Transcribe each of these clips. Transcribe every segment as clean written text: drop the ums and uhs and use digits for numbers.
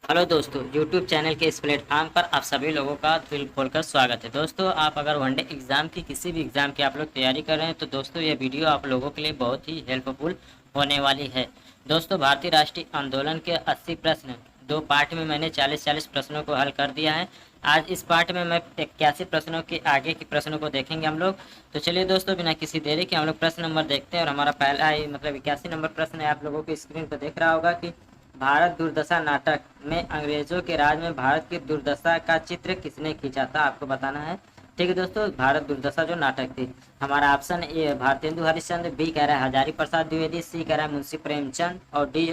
Hello दोस्तों, YouTube channel के इस प्लेटफॉर्म पर आप सभी लोगों का दिल खोलकर स्वागत है। दोस्तों, आप अगर वनडे एग्जाम की किसी भी एग्जाम की आप लोग तैयारी कर रहे हैं तो दोस्तों ये वीडियो आप लोगों के लिए बहुत ही हेल्पफुल होने वाली है। दोस्तों, भारतीय राष्ट्रीय आंदोलन के 80 प्रश्न दो पार्ट में मैंने 40-40 प्रश्नों को हल कर दिया है। आज इस पार्ट में मैं 81 प्रश्नों के आगे के प्रश्नों को देखेंगे हम लोग। तो चलिए दोस्तों, बिना किसी देरी के हम लोग प्रश्न नंबर देखते हैं। और हमारा पहला ही मतलब 81 नंबर प्रश्न है, आप लोगों की स्क्रीन पर दिख रहा होगा कि भारत दुर्दशा नाटक में अंग्रेजों के राज में भारत की दुर्दशा का चित्र किसने खींचा था, आपको बताना है। ठीक है दोस्तों, भारत दुर्दशा जो नाटक थी, हमारा option A Bharatendu Harishchandra, B कह रहा है हजारी प्रसाद द्विवेदी, सी कह रहा है मुंशी प्रेमचंद और डी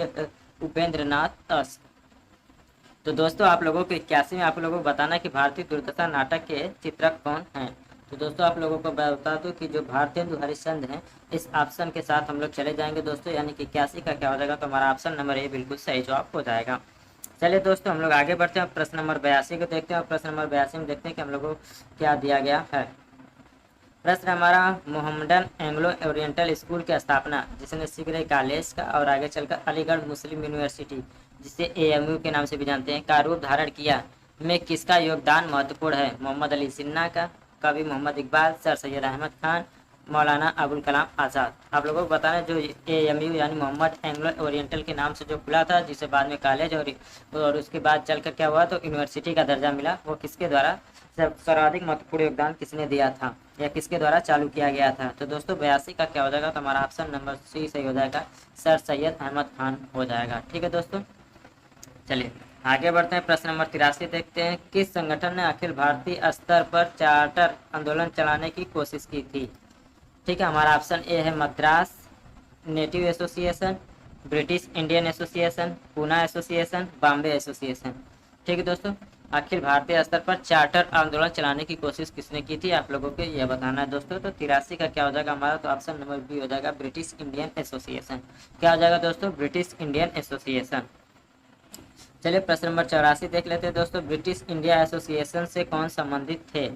उपेंद्र नाथ अस। तो दोस्तों, आप लोगों को 81 में आप लोगों को बताना कि भारतीय दुर्दशा नाटक के चित्रक कौन हैं। तो दोस्तों, आप लोगों को बता दूं कि जो भारतेंदु हरिश्चंद्र हैं, इस ऑप्शन के साथ हम लोग चले जाएंगे दोस्तों, यानी कि 81 का क्या हो जाएगा, तो हमारा ऑप्शन नंबर ए बिल्कुल सही जवाब हो जाएगा। चलिए दोस्तों, हम लोग आगे बढ़ते हैं, प्रश्न नंबर 82 को देखते हैं। और प्रश्न नंबर 82 में देखते हैं कि हम लोगों को क्या दिया गया है। प्रश्न हमारा, मोहम्मडन एंग्लो ओरिएंटल स्कूल की स्थापना जिसने शीघ्र ही कॉलेज का और आगे चलकर अलीगढ़ मुस्लिम यूनिवर्सिटी जिसे एएमयू के नाम से भी जानते हैं का रूप धारण किया में किसका योगदान महत्वपूर्ण है। मोहम्मद अली जिन्ना का, कवि मोहम्मद इकबाल, सर सैयद अहमद खान, मौलाना अबुल कलाम आज़ाद। आप लोगों को बताना है जो एएमयू यानी मोहम्मद एंग्लो ओरिएंटल के नाम से जो खुला था, जिसे बाद में कॉलेज और उसके बाद चलकर क्या हुआ तो यूनिवर्सिटी का दर्जा मिला, वो किसके द्वारा सर्वाधिक महत्वपूर्ण योगदान किसने दिया था या किसके द्वारा चालू किया गया था। तो दोस्तों, 82 का क्या हो जाएगा, तो हमारा ऑप्शन नंबर सी सही हो जाएगा, सर सैयद अहमद खान हो जाएगा। ठीक है दोस्तों, चलिए आगे बढ़ते हैं। प्रश्न नंबर 83 देखते हैं, किस संगठन ने अखिल भारतीय स्तर पर चार्टर आंदोलन चलाने की कोशिश की थी। ठीक है, हमारा ऑप्शन ए है Madras native association, British Indian association, Poona association, Bombay association. ठीक है दोस्तों, अखिल भारतीय स्तर पर चार्टर आंदोलन चलाने की कोशिश किसने की थी, आप लोगों को यह बताना है दोस्तों। तो 83 का क्या हो जाएगा हमारा, तो ऑप्शन नंबर बी हो जाएगा, ब्रिटिश इंडियन एसोसिएशन। क्या हो जाएगा दोस्तों, ब्रिटिश इंडियन एसोसिएशन। चलिए प्रश्न नंबर 84 देख लेते हैं दोस्तों, ब्रिटिश इंडिया एसोसिएशन से कौन संबंधित थे।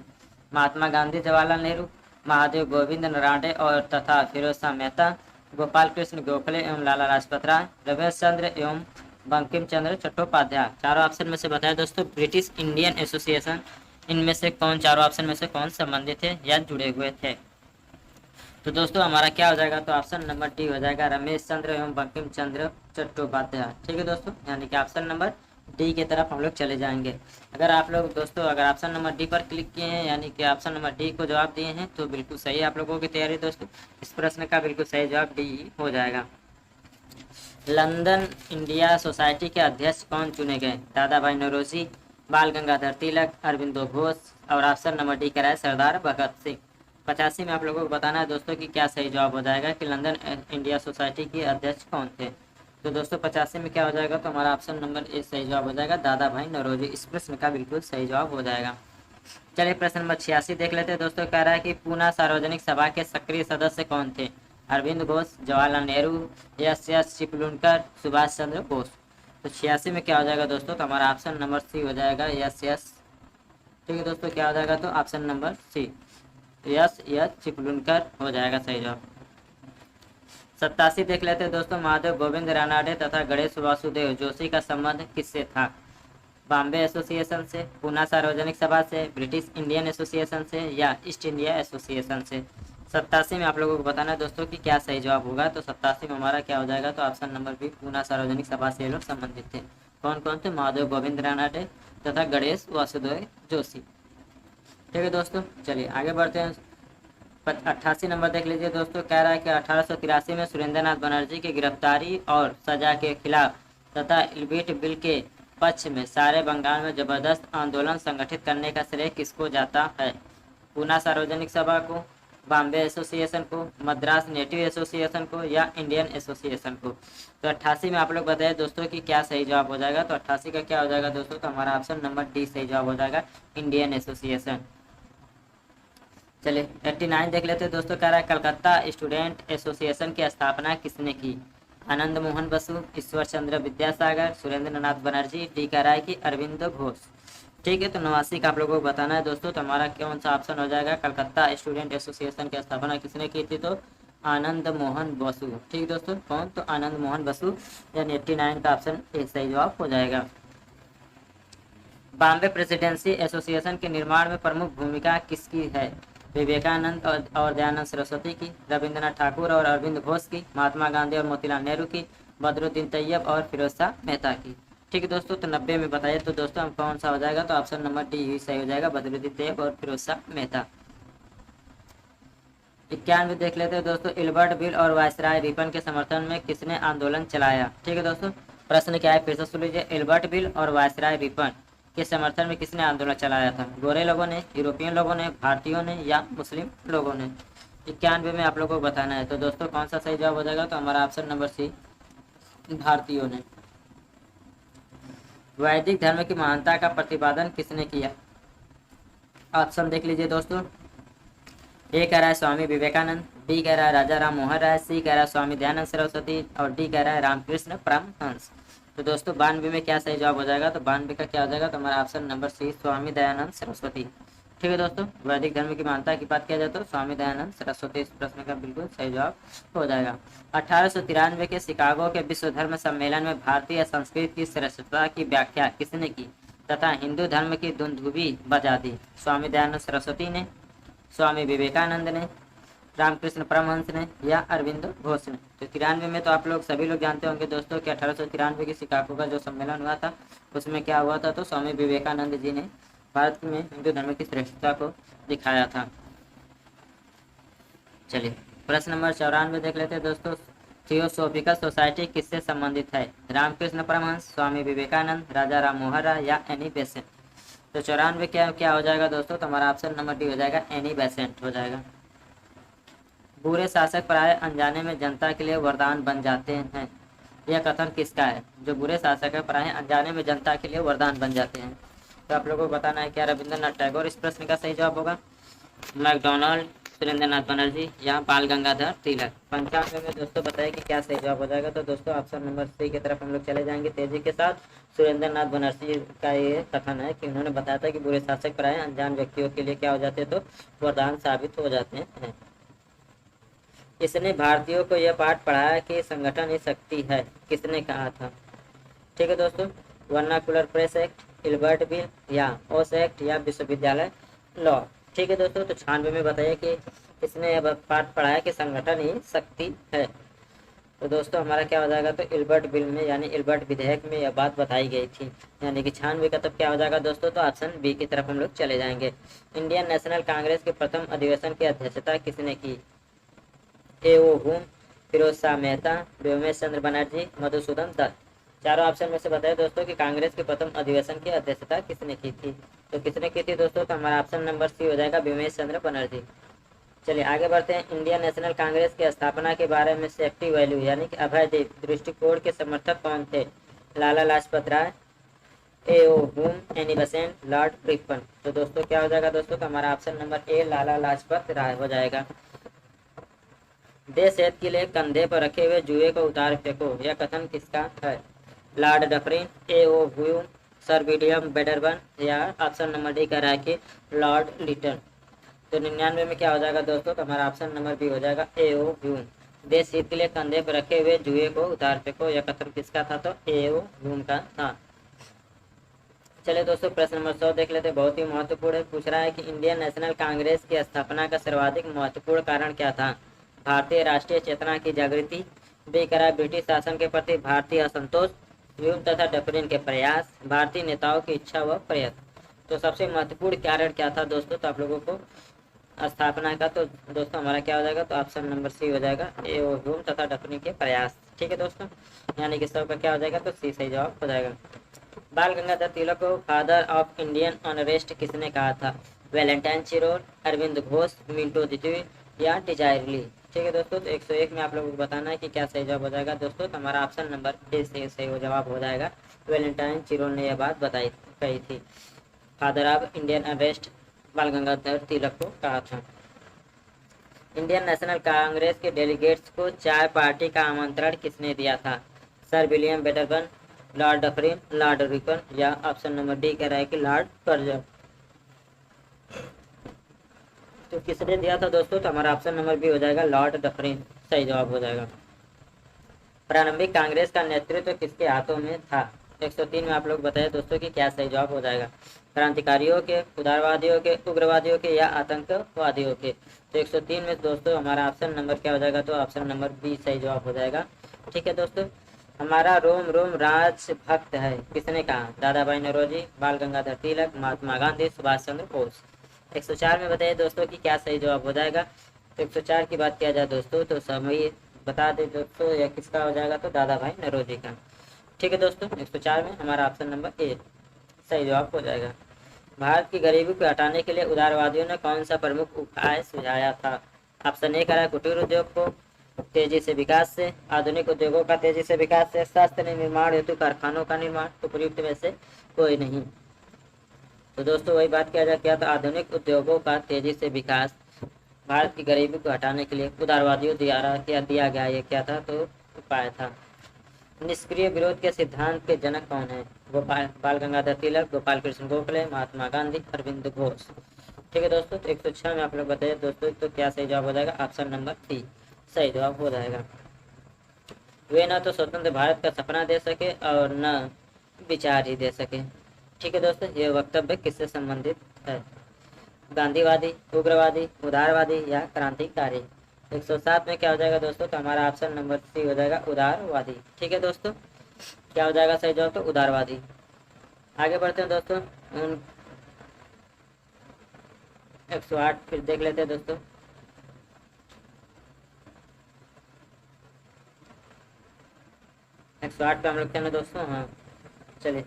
महात्मा गांधी, जवाहरलाल नेहरू, महादेव गोविंद नराडे और तथा फिरोज शाह मेहता, गोपाल कृष्ण गोखले एवं लाला लाजपत राय, रमेश चंद्र एवं बंकिम चंद्र चट्टोपाध्याय। चारों ऑप्शन में से बताया दोस्तों, ब्रिटिश इंडियन एसोसिएशन इनमें से कौन, चारों ऑप्शन में से कौन संबंधित थे या जुड़े हुए थे। तो दोस्तों, हमारा क्या हो जाएगा, तो ऑप्शन नंबर डी हो जाएगा, रमेश चंद्र एवं बंकिम चंद्र चट्टोपाध्याय। ठीक है दोस्तों, यानी कि ऑप्शन नंबर डी की तरफ हम लोग चले जाएंगे। अगर आप लोग दोस्तों अगर ऑप्शन नंबर डी पर क्लिक किए हैं, यानी कि ऑप्शन नंबर डी को जवाब दिए हैं, तो बिल्कुल सही आप लोगों की तैयारी दोस्तों। इस प्रश्न का बिल्कुल सही जवाब डी हो जाएगा। लंदन इंडिया सोसाइटी के अध्यक्ष कौन चुने गए, दादा भाई नौरोजी, बाल गंगाधर तिलक, अरविंदो घोष और ऑप्शन नंबर डी कह रहा है सरदार भगत सिंह। 85 में आप लोगों को बताना है दोस्तों कि क्या सही जवाब हो जाएगा कि लंदन इंडिया सोसाइटी के अध्यक्ष कौन थे। तो दोस्तों 85 में क्या हो जाएगा, तो हमारा ऑप्शन नंबर ए सही जवाब हो जाएगा, दादा भाई नौरोजी। इस प्रश्न का बिल्कुल सही जवाब हो जाएगा। चलिए प्रश्न नंबर 86 देख लेते हैं दोस्तों, कह रहा है कि पूना सार्वजनिक सभा के सक्रिय सदस्य कौन थे। अरविंद घोष, जवाहरलाल नेहरू, एस चिपलुनकर, सुभाष चंद्र बोस। तो 86 में क्या हो जाएगा दोस्तों, तो हमारा ऑप्शन नंबर सी हो जाएगा, एस। ठीक है दोस्तों, क्या हो जाएगा, तो ऑप्शन नंबर सी एस चिपलुनकर हो जाएगा सही जवाब। 87 देख लेते हैं दोस्तों, महादेव गोविंद रानाडे तथा गणेश वासुदेव जोशी का संबंध किससे था। बॉम्बे एसोसिएशन से, पूना सार्वजनिक सभा से, ब्रिटिश इंडियन एसोसिएशन से या ईस्ट इंडिया एसोसिएशन से। 87 में आप लोगों को बताना है दोस्तों कि क्या सही जवाब होगा। तो 87 में हमारा क्या हो जाएगा, तो ऑप्शन नंबर बी पूना सार्वजनिक सभा से ये लोग संबंधित थे। कौन कौन थे, महादेव गोविंद रानाडे तथा गणेश वासुदेव जोशी। ठीक है दोस्तों, चलिए आगे बढ़ते हैं। 88 नंबर देख लीजिए दोस्तों, कह रहा है कि 1883 में सुरेंद्रनाथ बनर्जी की गिरफ्तारी और सजा के खिलाफ तथा इल्बिट बिल के पक्ष में सारे बंगाल में जबरदस्त आंदोलन संगठित करने का श्रेय किसको जाता है। पूना सार्वजनिक सभा को, बॉम्बे एसोसिएशन को, मद्रास नेटिव एसोसिएशन को या इंडियन एसोसिएशन को। तो 88 में आप लोग बताइए दोस्तों कि क्या सही जवाब हो जाएगा। तो 88 का क्या हो जाएगा दोस्तों, तो हमारा ऑप्शन नंबर डी सही जवाब हो जाएगा, इंडियन एसोसिएशन। चलिए 89 देख लेते हैं दोस्तों, कह रहा है कलकत्ता स्टूडेंट एसोसिएशन की स्थापना किसने की। आनंद मोहन बसु, ईश्वर चंद्र विद्यासागर, सुरेंद्र नाथ बनर्जी, डी कह रहा है कि अरविंद घोष। ठीक है, तो 89 का आप लोगों को बताना है दोस्तों। तो हमारा कौन सा ऑप्शन हो जाएगा, कलकत्ता स्टूडेंट एसोसिएशन की स्थापना किसने की थी, तो आनंद मोहन बसु। ठीक दोस्तों, कौन, तो आनंद मोहन बसु, यानी 89 का ऑप्शन ए सही जवाब हो जाएगा। बॉम्बे प्रेसिडेंसी एसोसिएशन के निर्माण में प्रमुख भूमिका किसकी है? विवेकानंद और दयानंद सरस्वती की, रविंद्रनाथ ठाकुर और अरविंद घोष की, महात्मा गांधी और मोतीलाल नेहरू की, बदरुद्दीन तैयब और फिरोज शाह मेहता की। ठीक है दोस्तों, तो 90 में बताइए तो दोस्तों हम कौन सा हो जाएगा, तो ऑप्शन नंबर डी ही सही हो जाएगा, बदरुद्दीन तैयब और फिरोज शाह मेहता। 91 देख लेते हैं दोस्तों, इल्बर्ट बिल और वायसराय रिपन के समर्थन में किसने आंदोलन चलाया? ठीक है दोस्तों, प्रश्न क्या है फिर से सुन लीजिए, इल्बर्ट बिल और वायसराय रिपन के समर्थन में किसने आंदोलन चलाया था? गोरे लोगों ने, यूरोपियन लोगों ने, भारतीयों ने या मुस्लिम लोगों ने? 91 में आप लोगों को बताना है, तो दोस्तों कौन सा सही जवाब हो जाएगा, तो हमारा ऑप्शन नंबर सी, भारतीयों ने। वैदिक धर्म की महानता का प्रतिपादन किसने किया? ऑप्शन देख लीजिए दोस्तों, ए कह रहा है स्वामी विवेकानंद, बी कह रहा है राजा राम मोहन राय, सी कह रहा है स्वामी दयानंद सरस्वती और डी कह रहा है रामकृष्ण परमहंस। तो दोस्तों 92 में क्या सही जवाब हो जाएगा, तो 92 का क्या हो जाएगा, तो हमारा option number C, Swami Dayanand Saraswati. ठीक है दोस्तों, वैदिक धर्म की मान्यता की बात किया जाए तो स्वामी दयानंद सरस्वती इस प्रश्न का बिल्कुल सही जवाब हो जाएगा। 1893 के शिकागो के विश्व धर्म सम्मेलन में भारतीय संस्कृति की श्रेष्ठता की व्याख्या किसने की तथा हिंदू धर्म की दुंदुभी बजा दी? स्वामी दयानंद सरस्वती ने, स्वामी विवेकानंद ने, रामकृष्ण परमहंस ने या अरविंद घोष ने? तो 93 में तो आप लोग सभी लोग जानते होंगे दोस्तों कि 1893 के शिकागो का जो सम्मेलन हुआ था उसमें क्या हुआ था, तो स्वामी विवेकानंद जी ने भारत में हिंदू धर्म की श्रेष्ठता को दिखाया था। चलिए प्रश्न नंबर 94 देख लेते हैं दोस्तों, थियोसोफिकल सोसाइटी किससे संबंधित है? रामकृष्ण परमहंस, स्वामी विवेकानंद, राजा राम मोहन राय या एनी बेसेंट? तो 94 क्या हो जाएगा दोस्तों, तो हमारा ऑप्शन नंबर डी हो जाएगा, एनी बेसेंट हो जाएगा। बुरे शासक प्राय अनजाने में जनता के लिए वरदान बन जाते हैं, यह कथन किसका है? जो बुरे शासक है प्राय अनजाने में जनता के लिए वरदान बन जाते हैं, तो आप लोगों को बताना है क्या रविंद्रनाथ टैगोर इस प्रश्न का सही जवाब होगा, मैकडोनाल्ड, सुरेंद्रनाथ बनर्जी या बाल गंगाधर तिलक? 95 में दोस्तों बताइए कि क्या सही जवाब हो जाएगा, तो दोस्तों ऑप्शन नंबर सी की तरफ हम लोग चले जाएंगे तेजी के साथ। सुरेंद्रनाथ बनर्जी का ये कथन है कि उन्होंने बताया था कि बुरे शासक प्राय अनजान व्यक्तियों के लिए क्या हो जाते हैं, तो वरदान साबित हो जाते हैं। इसने भारतीयों को यह पाठ पढ़ाया कि संगठन ही शक्ति है, किसने कहा था? ठीक है दोस्तों, vernacular press act, Ilbert bill या ओस एक्ट या विश्वविद्यालय लॉ? ठीक है दोस्तों, तो 96 में बताइए कि इसने यह पाठ पढ़ाया कि संगठन ही शक्ति है। तो दोस्तों हमारा क्या हो जाएगा, तो इल्बर्ट बिल में यानी इल्बर्ट विधेयक में यह बात बताई गई थी, यानी कि 96 का तब क्या हो जाएगा दोस्तों, तो ऑप्शन बी की तरफ हम लोग चले जाएंगे। इंडियन नेशनल कांग्रेस के प्रथम अधिवेशन की अध्यक्षता किसने की? ए ओ हुम, फिरोज शाह मेहता, व्योमेश चंद्र बनर्जी, मधुसूदन दत्त? चारों ऑप्शन में से बताइए दोस्तों कि कांग्रेस के प्रथम अधिवेशन की अध्यक्षता किसने की थी? तो किसने की थी दोस्तों, तो हमारा ऑप्शन नंबर सी हो जाएगा, व्योमेश चंद्र बनर्जी। चलिए आगे बढ़ते हैं। इंडियन नेशनल कांग्रेस की स्थापना के बारे में सेफ्टी वैल्यू यानी कि अभय देव दृष्टिकोण के समर्थक कौन थे? लाला लाजपत राय, ए ओ हुम, एनी बेसेंट, लॉर्ड रिपन? तो दोस्तों क्या हो जाएगा दोस्तों, तो हमारा option number A Lala Lajpat Rai हो जाएगा। देश हित के लिए कंधे पर रखे हुए जुए को उतार फेंको, यह कथन किसका है? लॉर्ड डफरिन, ए ओ ह्यूम, सर विलियम बेडरबन या ऑप्शन नंबर डी कह रहा है कि लॉर्ड लिटन? तो 99 में क्या हो जाएगा दोस्तों, तो हमारा ऑप्शन नंबर बी हो जाएगा, ए ओ ह्यूम। देश हित के लिए कंधे पर रखे हुए जुए को उतार फेंको, यह कथन किसका था? तो ए ओ ह्यूम का था। चलिए दोस्तों प्रश्न नंबर 100 देख लेते, बहुत ही महत्वपूर्ण है। पूछ रहा है कि इंडियन नेशनल कांग्रेस की स्थापना का सर्वाधिक महत्वपूर्ण कारण क्या था? भारतीय राष्ट्रीय चेतना की जागृति, बेकरार ब्रिटिश शासन के प्रति भारतीय असंतोष, ह्यूम तथा डफरिन के प्रयास, भारतीय नेताओं की इच्छा व प्रयत्न? तो सबसे महत्वपूर्ण कारण क्या था दोस्तों, तो आप लोगों को स्थापना का, तो दोस्तों हमारा क्या हो जाएगा, तो ऑप्शन नंबर सी हो जाएगा, ए ओ ह्यूम तथा डफरिन के प्रयास। ठीक है दोस्तों, यानी कि सबका क्या हो जाएगा, तो सी सही जवाब हो जाएगा। बाल गंगाधर तिलक को फादर ऑफ इंडियन अनरेस्ट किसने कहा था? Valentine Chirol, Arvind Ghosh, Minto द्वितीय या डिजायरली? ठीक है दोस्तों, तो 101 में आप लोगों को बताना है कि क्या सही जवाब हो जाएगा दोस्तों, तो हमारा ऑप्शन नंबर ए से सही जवाब हो जाएगा। वैलेंटाइन चिरोल ने यह बात कही थी, फादर ऑफ इंडियन अनरेस्ट बाल गंगाधर तिलक को कहा था। इंडियन नेशनल कांग्रेस के डेलीगेट्स को चाय पार्टी का आमंत्रण किसने दिया था? Sir William Wedderburn, Lord Dufferin, Lord Ripon या ऑप्शन नंबर डी कह रहा है कि लॉर्ड कर्जन? तो किसने दिया था दोस्तों, तो हमारा ऑप्शन नंबर बी हो जाएगा, लॉर्ड डफरिन सही जवाब हो जाएगा। प्रारंभिक कांग्रेस का नेतृत्व किसके हाथों में था? 103 में आप लोग बताइए दोस्तों कि क्या सही जवाब हो जाएगा। क्रांतिकारियों के, उदारवादियों के, उग्रवादियों के या आतंकवादियों के। तो 103 में दोस्तों हमारा ऑप्शन नंबर क्या हो जाएगा, तो ऑप्शन नंबर बी सही जवाब हो जाएगा। ठीक है दोस्तों, हमारा रोम रोम राजभक्त है किसने कहा, दादा भाई नौरोजी, बाल गंगाधर तिलक, महात्मा गांधी, सुभाष चंद्र बोस। 104 में बताइए दोस्तों कि क्या सही जवाब हो जाएगा। तो 104 की बात किया जाए दोस्तों तो समय बता दे दोस्तों, यह किसका हो जाएगा, तो दादा भाई नौरोजी का। ठीक है दोस्तों, 104 में हमारा ऑप्शन नंबर ए सही जवाब हो जाएगा। भारत की गरीबी को हटाने के लिए उदारवादियों ने कौन सा प्रमुख उपाय सुझाया था। ऑप्शन ए करा कुटीर उद्योग को तेजी से विकास से, आधुनिक उद्योगों का तेजी से विकास से, शस्त्र निर्माण हेतु कारखानों का निर्माण, तो प्रयुक्त में से कोई नहीं। तो दोस्तों वही बात किया जाए क्या, तो आधुनिक उद्योगों का तेजी से विकास भारत की गरीबी को हटाने के लिए उदारवादियों द्वारा दिया गया ये क्या था, तो उपाय था। निष्क्रिय विरोध के सिद्धांत के जनक कौन है, बाल गंगाधर तिलक, गोपाल कृष्ण गोखले, महात्मा गांधी, अरविंद घोष। ठीक है दोस्तों, तो 106 में आप लोग बताइए दोस्तों तो क्या सही जवाब हो जाएगा, ऑप्शन नंबर सी सही जवाब हो जाएगा। वे न तो स्वतंत्र भारत का सपना दे सके और न विचार ही दे सके। ठीक है दोस्तों, ये वक्तव्य किससे संबंधित है, गांधीवादी, उग्रवादी, उदारवादी या क्रांतिकारी। 107 में क्या हो जाएगा दोस्तों, तो हमारा ऑप्शन नंबर सी हो जाएगा उदारवादी। ठीक है दोस्तों, क्या हो जाएगा सही जवाब, तो उदारवादी। आगे बढ़ते हैं दोस्तों, 108 फिर देख लेते हैं दोस्तों। एक 108 पे हम लोग क्या दोस्तों, हाँ चलिए।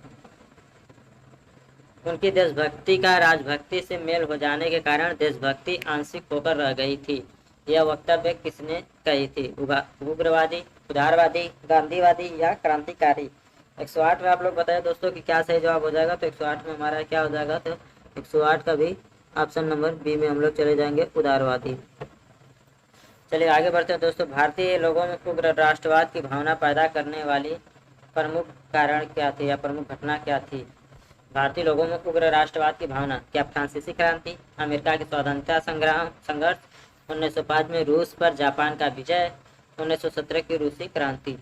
उनकी देशभक्ति का राजभक्ति से मेल हो जाने के कारण देशभक्ति आंशिक होकर रह गई थी। यह वक्तव्य किसने कही थी, उग्रवादी, उदारवादी, गांधीवादी या क्रांतिकारी। 108 में आप लोग बताए दोस्तों कि क्या सही जवाब हो जाएगा, तो 108 में हमारा क्या हो जाएगा, तो 108 का भी ऑप्शन नंबर बी में हम लोग चले जाएंगे, उदारवादी। चलिए आगे बढ़ते हैं दोस्तों। भारतीय लोगों में उग्र राष्ट्रवाद की भावना पैदा करने वाली प्रमुख कारण क्या थी या प्रमुख घटना क्या थी। भारतीय लोगों में उग्र राष्ट्रवाद की भावना, क्या फ्रांसीसी क्रांति, अमेरिका की स्वतंत्रता संघर्ष, 1905 में रूस पर जापान का विजय, 1917 की रूसी क्रांति।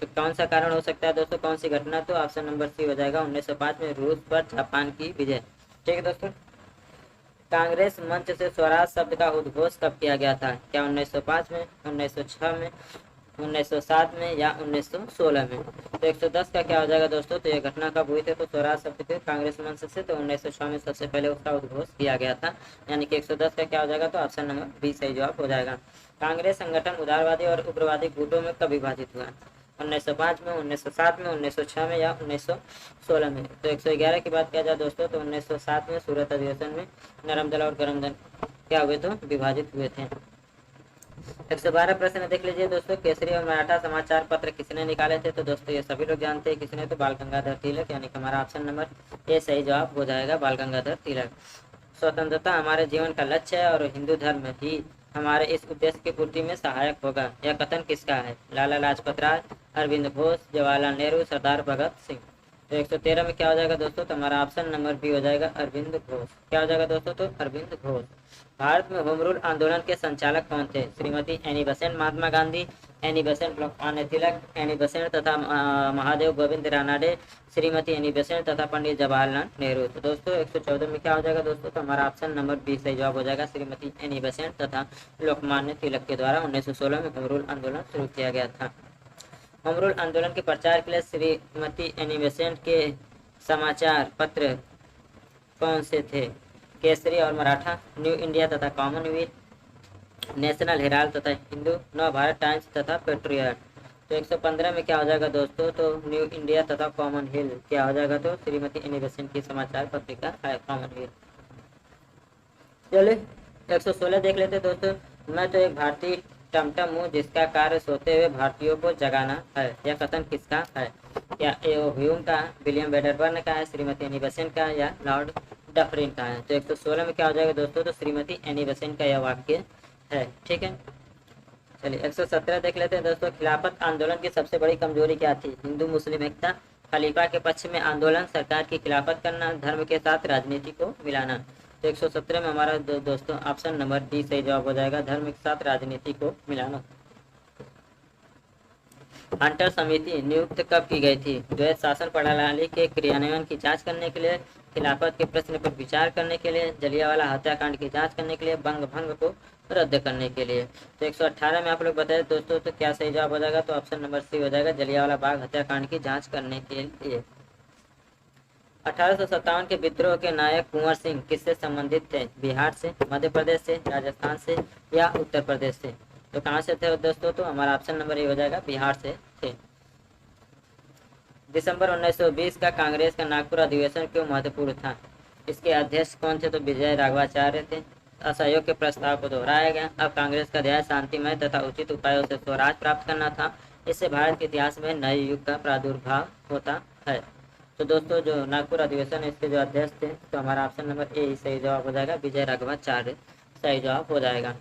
तो कौन सा कारण हो सकता है दोस्तों, कौन सी घटना, तो ऑप्शन नंबर सी हो जाएगा 1905 में रूस पर जापान की विजय। ठीक है दोस्तों, कांग्रेस मंच से स्वराज शब्द का उद्घोष कब किया गया था, क्या 1905 में, 1906 में, 1907 में या 1916 में। तो 110 का क्या हो जाएगा दोस्तों, तो ये घटना कब हुई थी, तो स्वराज शब्द के कांग्रेस मंच से, तो 1906 में सबसे पहले उसका उद्घोष किया गया था, यानी कि 110 का क्या हो जाएगा, तो ऑप्शन नंबर बी सही जवाब हो जाएगा। कांग्रेस संगठन उदारवादी और उग्रवादी गुटों में कब विभाजित हुआ, 1905 में, 1907 में, 1906 में या 1916 में। तो 111 की बात किया जाए दोस्तों, तो 1907 में सूरत अधिवेशन में नरम दल और गरम दल क्या हुए, तो विभाजित हुए थे। 112 प्रश्न देख लीजिए दोस्तों। केसरी और मराठा समाचार पत्र किसने निकाले थे, तो दोस्तों ये सभी लोग जानते हैं किसने, तो बाल गंगाधर तिलक, यानी कि हमारा ऑप्शन नंबर ए सही जवाब हो जाएगा, बाल गंगाधर तिलक। स्वतंत्रता हमारे जीवन का लक्ष्य है और हिंदू धर्म ही हमारे इस उद्देश्य की पूर्ति में सहायक होगा, यह कथन किसका है, लाला लाजपत राय, अरविंद घोष, जवाहरलाल नेहरू, सरदार भगत सिंह। तो 113 में क्या हो जाएगा दोस्तों, तो हमारा ऑप्शन नंबर बी हो जाएगा, अरविंद घोष। क्या हो जाएगा दोस्तों, तो अरविंद घोष। भारत में होम रूल आंदोलन के संचालक कौन थे, Shrimati Annie Besant, Mahatma Gandhi, Annie Besant, Lokmanya Tilak, Annie Besant तथा महादेव गोविंद रानाडे, श्रीमती एनी बेसेंट तथा पंडित जवाहरलाल नेहरू। तो दोस्तों 114 में क्या हो जाएगा दोस्तों, तो हमारा ऑप्शन नंबर बी सही जवाब हो जाएगा, श्रीमती एनी बेसेंट तथा लोकमान्य तिलक के द्वारा 1916 में होम रूल आंदोलन शुरू किया गया था। होम रूल आंदोलन के प्रचार के लिए श्रीमती एनी बेसेंट के समाचार पत्र कौन से थे, केसरी और मराठा, न्यू इंडिया तथा कॉमनवेल्थ, नेशनल हेराल्ड तथा हिंदू, नव भारत टाइम्स तथा पेट्रियट। तो 115 में क्या हो जाएगा दोस्तों, तो न्यू इंडिया तथा कॉमनवेल्थ क्या हो जाएगा, तो श्रीमती एनी बेसेंट की समाचार पत्रिका है कॉमनवेल्थ। चलिए 116 देख लेते दोस्तों। मैं तो एक भारतीय टमटम हूँ जिसका कार्य सोते हुए भारतीयों को जगाना है, यह कथन किसका है, क्या ए.ओ. ह्यूम का, विलियम वेडरबर्न का है, श्रीमती एनी बेसेंट का या लॉर्ड डफरिन का है। तो 116 में क्या हो जाएगा दोस्तों, तो श्रीमती एनी बेसेंट का यह वाक्य है। ठीक है, चलिए 117 देख लेते हैं दोस्तों। खिलाफत आंदोलन की सबसे बड़ी कमजोरी क्या थी, हिंदू मुस्लिम एकता, खलीफा के पक्ष में आंदोलन, सरकार की खिलाफत करना, धर्म के साथ राजनीति को मिलाना। तो 117 में हमारा दोस्तों ऑप्शन नंबर डी सही जवाब हो जाएगा, धर्म के साथ राजनीति को मिलाना। हंटर समिति नियुक्त कब की गई थी? द्वैत शासन प्रणाली के क्रियान्वयन की जांच करने के लिए, खिलाफत के प्रश्न पर विचार करने के लिए, जलियांवाला हत्याकांड की जांच करने के लिए, बंग भंग को रद्द करने के लिए। तो 118 में आप लोग बताए दोस्तों, तो क्या सही जवाब हो जाएगा? तो ऑप्शन नंबर सी हो जाएगा, जलियांवाला बाग हत्याकांड की जांच करने के लिए। 1857 के विद्रोह के नायक कुंवर सिंह किससे संबंधित थे? बिहार से, मध्य प्रदेश से, राजस्थान से या उत्तर प्रदेश से? तो कहाँ से थे दोस्तों? तो हमारा ऑप्शन नंबर ए हो जाएगा, बिहार से थे। दिसंबर 1920 का कांग्रेस का नागपुर अधिवेशन क्यों महत्वपूर्ण था? इसके अध्यक्ष कौन थे? तो विजय राघवाचार्य थे। असहयोग के प्रस्ताव को दोहराया गया। अब कांग्रेस का ध्येय शांतिमय तथा उचित उपायों से स्वराज प्राप्त करना था। इससे भारत के इतिहास में नए युग का प्रादुर्भाव होता है। तो दोस्तों जो नागपुर अधिवेशन है, इसके जो अध्यक्ष थे, तो हमारा ऑप्शन नंबर ए सही जवाब हो जाएगा, विजय राघवाचार्य सही जवाब हो जाएगा।